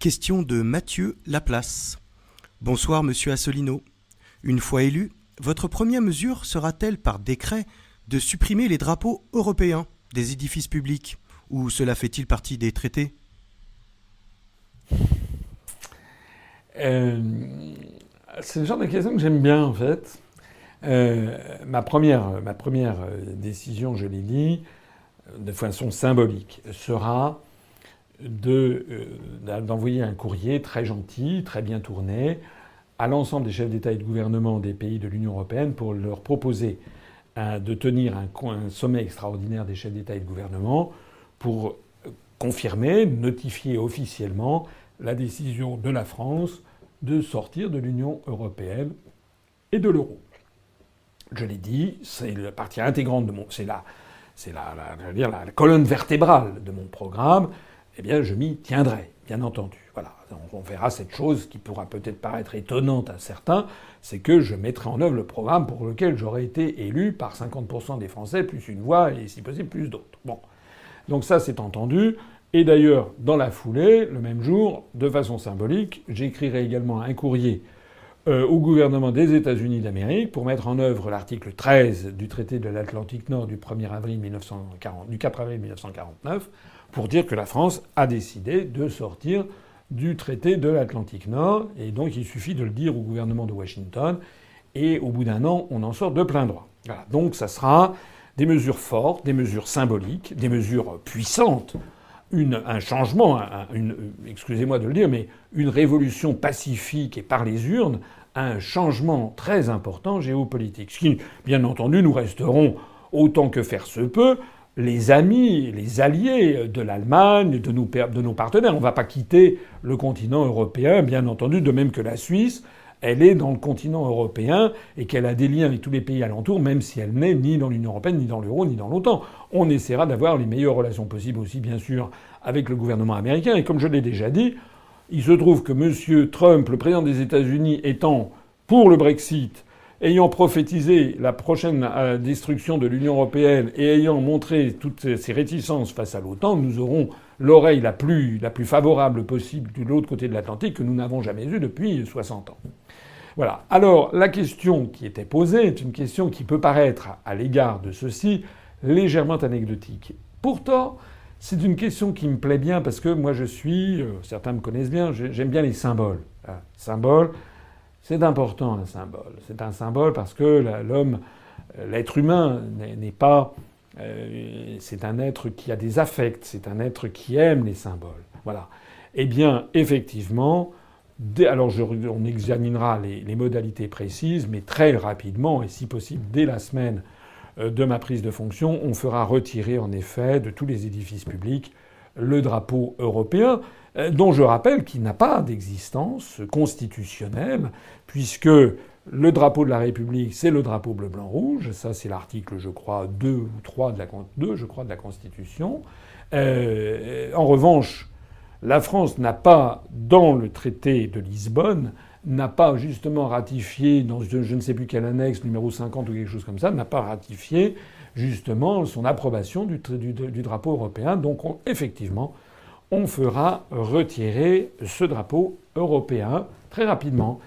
Question de Mathieu Laplace. Bonsoir Monsieur Asselineau. Une fois élu, votre première mesure sera-t-elle par décret de supprimer les drapeaux européens des édifices publics, ou cela fait-il partie des traités ? C'est le genre de question que j'aime bien en fait. Ma première décision, je l'ai dit, de façon symbolique, sera d'envoyer un courrier très gentil, très bien tourné, à l'ensemble des chefs d'État et de gouvernement des pays de l'Union européenne pour leur proposer de tenir un sommet extraordinaire des chefs d'État et de gouvernement pour confirmer, notifier officiellement la décision de la France de sortir de l'Union européenne et de l'euro. Je l'ai dit, c'est la partie intégrante de c'est la colonne vertébrale de mon programme. Eh bien, je m'y tiendrai, bien entendu. Voilà. On verra cette chose qui pourra peut-être paraître étonnante à certains, c'est que je mettrai en œuvre le programme pour lequel j'aurais été élu par 50% des Français, plus une voix, et si possible, plus d'autres. Bon. Donc ça, c'est entendu. Et d'ailleurs, dans la foulée, le même jour, de façon symbolique, j'écrirai également un courrier au gouvernement des États-Unis d'Amérique pour mettre en œuvre l'article 13 du traité de l'Atlantique Nord du 4 avril 1949, pour dire que la France a décidé de sortir du traité de l'Atlantique Nord. Et donc il suffit de le dire au gouvernement de Washington. Et au bout d'un an, on en sort de plein droit. Voilà. Donc ça sera des mesures fortes, des mesures symboliques, des mesures puissantes. Un changement, excusez-moi de le dire, mais une révolution pacifique et par les urnes, un changement très important géopolitique. Ce qui, bien entendu, nous resterons, autant que faire se peut, les amis, les alliés de l'Allemagne, de nos partenaires. On ne va pas quitter le continent européen, bien entendu, de même que la Suisse. Elle est dans le continent européen et qu'elle a des liens avec tous les pays alentours, même si elle n'est ni dans l'Union européenne, ni dans l'euro, ni dans l'OTAN. On essaiera d'avoir les meilleures relations possibles aussi, bien sûr, avec le gouvernement américain. Et comme je l'ai déjà dit, il se trouve que M. Trump, le président des États-Unis, étant pour le Brexit, ayant prophétisé la prochaine destruction de l'Union européenne et ayant montré toutes ses réticences face à l'OTAN, nous aurons l'oreille la plus favorable possible de l'autre côté de l'Atlantique que nous n'avons jamais eue depuis 60 ans. Voilà. Alors, la question qui était posée est une question qui peut paraître, à l'égard de ceci, légèrement anecdotique. Pourtant, c'est une question qui me plaît bien parce que moi je suis, certains me connaissent bien, j'aime bien les symboles. Symboles, c'est important un symbole. C'est un symbole parce que l'homme, l'être humain n'est pas... c'est un être qui a des affects, c'est un être qui aime les symboles. Voilà. Eh bien, effectivement... Alors on examinera les modalités précises, mais très rapidement, et si possible dès la semaine de ma prise de fonction, on fera retirer en effet de tous les édifices publics le drapeau européen, dont je rappelle qu'il n'a pas d'existence constitutionnelle, puisque le drapeau de la République, c'est le drapeau bleu-blanc-rouge. Ça, c'est l'article, je crois, 2 ou 3 de la Constitution. En revanche, la France n'a pas, dans le traité de Lisbonne, n'a pas justement ratifié, dans je ne sais plus quel annexe, numéro 50 ou quelque chose comme ça, n'a pas ratifié justement son approbation du drapeau européen. Donc effectivement, on fera retirer ce drapeau européen très rapidement.